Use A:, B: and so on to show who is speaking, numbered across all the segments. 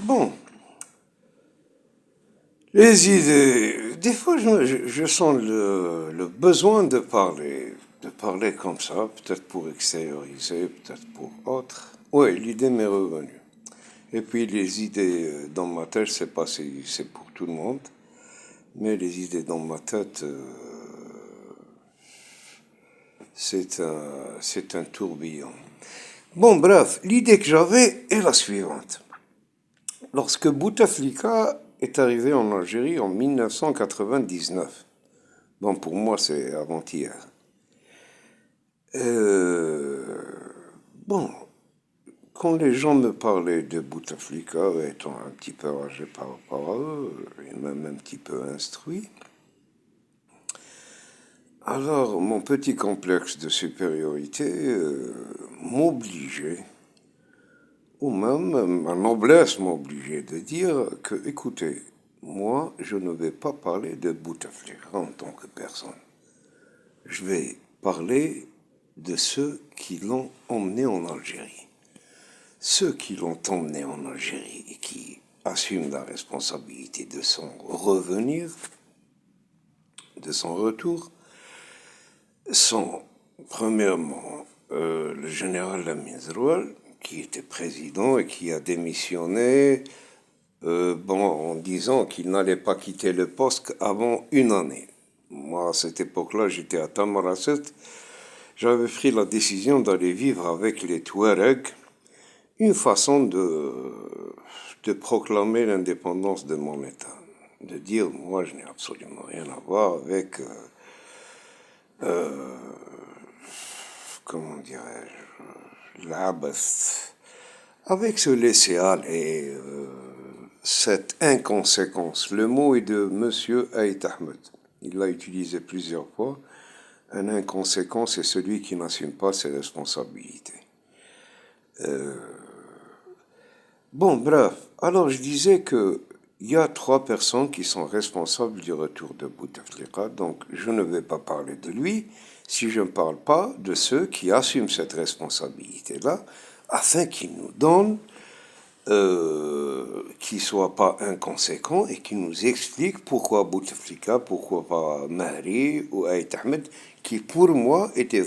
A: Bon, les idées. Des fois, je sens le besoin de parler comme ça, peut-être pour extérioriser, peut-être pour autre. Oui, l'idée m'est revenue. Et puis les idées dans ma tête, c'est pas si c'est pour tout le monde, mais les idées dans ma tête, c'est un tourbillon. Bon, bref, l'idée que j'avais est la suivante. Lorsque Bouteflika est arrivé en Algérie en 1999, bon, pour moi, c'est avant-hier. Euh, bon, quand les gens me parlaient de Bouteflika, étant un petit peu âgé par rapport à eux, et même un petit peu instruit, alors mon petit complexe de supériorité m'obligeait, ou même ma noblesse m'obligeait de dire que, écoutez, moi, je ne vais pas parler de Bouteflika en tant que personne. Je vais parler de ceux qui l'ont emmené en Algérie. Ceux qui l'ont emmené en Algérie et qui assument la responsabilité de son revenir, de son retour, sont premièrement le général Lamine Zroual, qui était président et qui a démissionné en disant qu'il n'allait pas quitter le poste avant une année. Moi, à cette époque-là, j'étais à Tamaracet. J'avais pris la décision d'aller vivre avec les Touaregs, une façon de proclamer l'indépendance de mon État. De dire, moi, je n'ai absolument rien à voir avec, comment dirais-je, l'abath, avec ce laisser-aller, cette inconséquence. Le mot est de Monsieur Aït Ahmed. Il l'a utilisé plusieurs fois. Un inconséquent, c'est celui qui n'assume pas ses responsabilités. Bon, bref. Alors, je disais que il y a trois personnes qui sont responsables du retour de Bouteflika, donc je ne vais pas parler de lui si je ne parle pas de ceux qui assument cette responsabilité-là, afin qu'ils nous donnent, qu'ils ne soient pas inconséquents et qu'ils nous expliquent pourquoi Bouteflika, pourquoi pas Mahri ou Aït Ahmed, qui pour moi étaient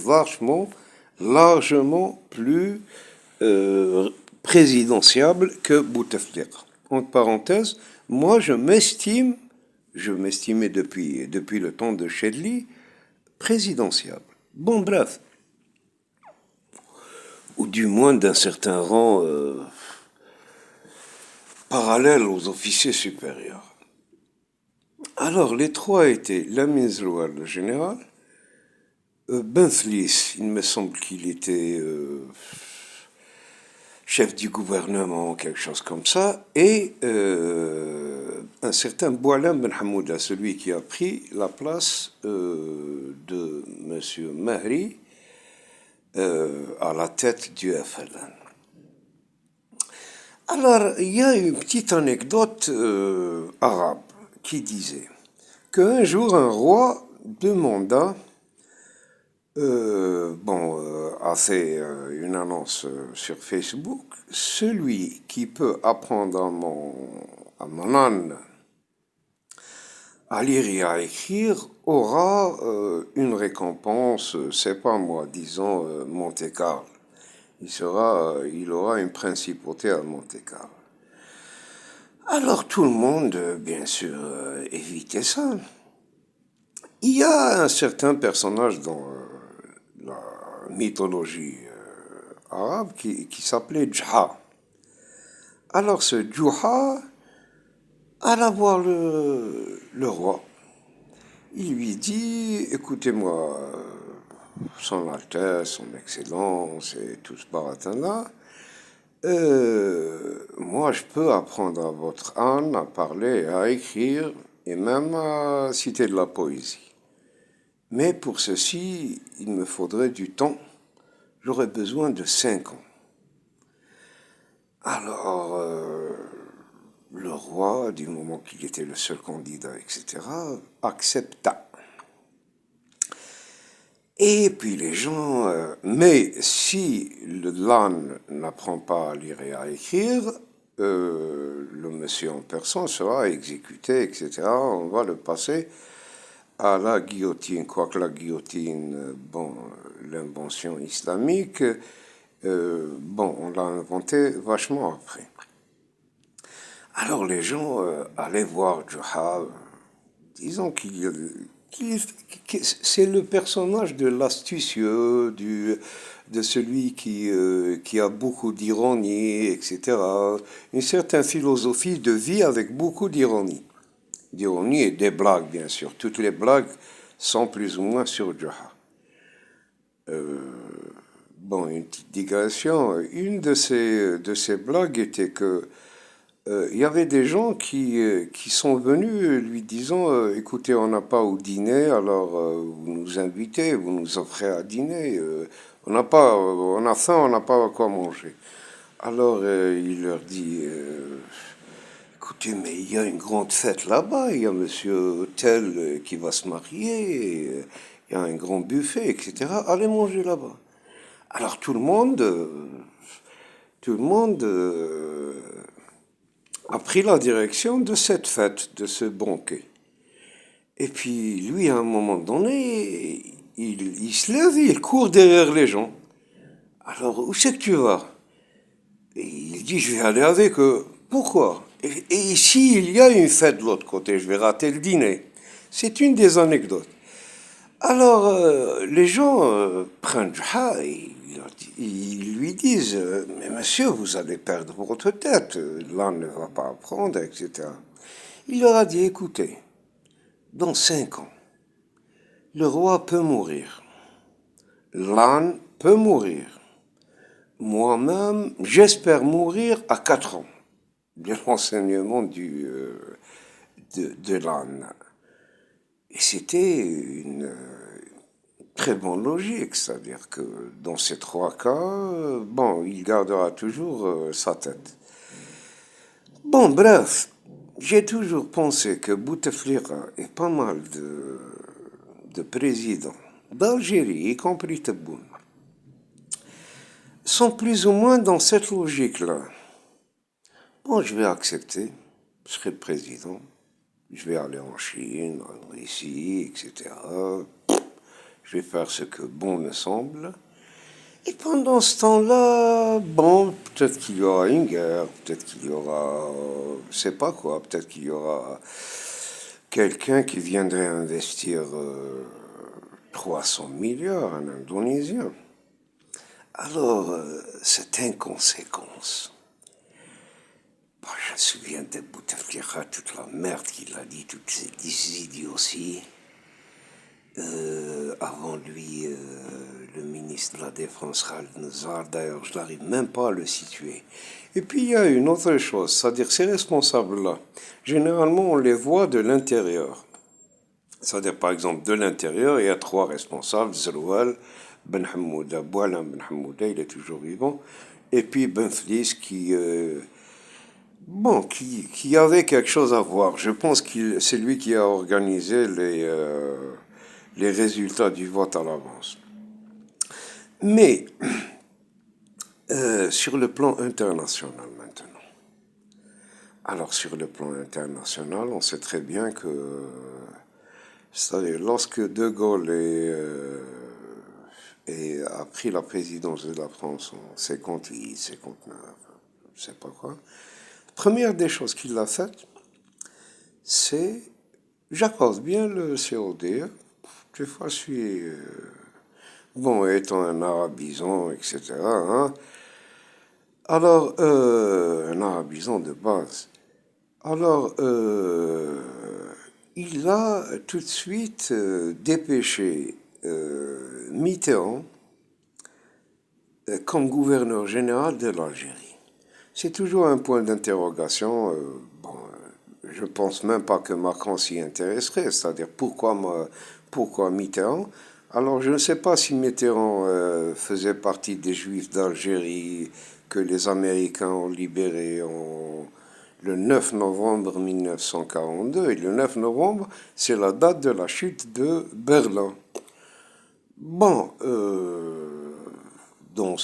A: largement plus présidentiable que Bouteflika. Entre parenthèses, moi je m'estimais depuis le temps de Chedli, présidentiable. Bon, bref. Ou du moins d'un certain rang parallèle aux officiers supérieurs. Alors, les trois étaient Lamine Zroual, le général, Benthlis, il me semble qu'il était chef du gouvernement, quelque chose comme ça, et un certain Boualem Ben Hamouda, celui qui a pris la place de M. Mahri à la tête du FLN. Alors, il y a une petite anecdote arabe qui disait qu'un jour un roi demanda a fait une annonce sur Facebook. Celui qui peut apprendre à mon âne à lire et à écrire aura une récompense, c'est pas moi, disons Monte-Carlo. Il aura une principauté à Monte-Carlo. Alors tout le monde, bien sûr, évitait ça. Il y a un certain personnage dans la mythologie arabe qui s'appelait Djha. Alors ce Djha alla voir le roi. Il lui dit, écoutez-moi, son Altesse, son Excellence et tout ce baratin-là, moi je peux apprendre à votre âne à parler, à écrire et même à citer de la poésie. Mais pour ceci, il me faudrait du temps. J'aurais besoin de 5 ans. Alors, le roi, du moment qu'il était le seul candidat, etc., accepta. Et puis les gens, mais si l'âne n'apprend pas à lire et à écrire, le monsieur en personne sera exécuté, etc. On va le passer à la guillotine, quoique la guillotine, bon, l'invention islamique, bon, on l'a inventée vachement après. Alors les gens allaient voir Juha, disons c'est le personnage de l'astucieux, de celui qui a beaucoup d'ironie, etc. Une certaine philosophie de vie avec beaucoup d'ironie. D'ironie et des blagues, bien sûr. Toutes les blagues sont plus ou moins sur Juha. Bon, une petite digression. Une de ces blagues était que il y avait des gens qui sont venus lui disant écoutez, on n'a pas au dîner, alors vous nous invitez, vous nous offrez à dîner. On n'a pas, on a faim, on n'a pas quoi manger. Alors il leur dit écoutez, mais il y a une grande fête là-bas, il y a monsieur tel qui va se marier, il y a un grand buffet, etc. Allez manger là-bas. Alors tout le monde a pris la direction de cette fête, de ce banquet. Et puis lui, à un moment donné, il se lève et il court derrière les gens. Alors, où c'est que tu vas? Et il dit, je vais aller avec eux. Pourquoi? Et ici, il y a une fête de l'autre côté, je vais rater le dîner. C'est une des anecdotes. Alors, les gens prennent Juha et ils lui disent mais monsieur, vous allez perdre votre tête, l'âne ne va pas apprendre, etc. Il leur a dit écoutez, dans 5 ans, le roi peut mourir, l'âne peut mourir. Moi-même, j'espère mourir à 4 ans, de l'enseignement de l'âne. Et c'était une très bonne logique, c'est-à-dire que dans ces 3 cas, bon, il gardera toujours sa tête. Bon, bref, j'ai toujours pensé que Bouteflika et pas mal de présidents d'Algérie, y compris Tebboune, sont plus ou moins dans cette logique-là. Bon, je vais accepter, je serai le président, je vais aller en Chine, en Russie, etc. Je vais faire ce que bon me semble. Et pendant ce temps-là, bon, peut-être qu'il y aura une guerre, peut-être qu'il y aura, je sais pas quoi, peut-être qu'il y aura quelqu'un qui viendrait investir 300 milliards en Indonésien. Alors, cette inconséquence, bah, je me souviens de Bouteflika, toute la merde qu'il a dit, toutes ces idioties. Avant lui, le ministre de la Défense, Khaled Nazar, d'ailleurs, je n'arrive même pas à le situer. Et puis, il y a une autre chose, c'est-à-dire ces responsables-là, généralement, on les voit de l'intérieur. C'est-à-dire, par exemple, de l'intérieur, il y a 3 responsables, Zeroual, Ben Hamouda, Boualem Ben Hamouda, il est toujours vivant, et puis Ben Flis bon, qui avait quelque chose à voir. Je pense que c'est lui qui a organisé les résultats du vote à l'avance. Mais sur le plan international maintenant. Alors sur le plan international, on sait très bien que, c'est-à-dire lorsque De Gaulle a pris la présidence de la France en 58, 59, je ne sais pas quoi, la première des choses qu'il a faites, c'est j'accorde bien le COD. Des fois, je suis bon, étant un arabisant, etc. Hein. Alors, un arabisant de base. Alors, il a tout de suite dépêché Mitterrand comme gouverneur général de l'Algérie. C'est toujours un point d'interrogation. Bon, je pense même pas que Macron s'y intéresserait, c'est-à-dire pourquoi Mitterrand. Alors je ne sais pas si Mitterrand faisait partie des Juifs d'Algérie que les Américains ont libérés le 9 novembre 1942. Et le 9 novembre, c'est la date de la chute de Berlin. Bon, donc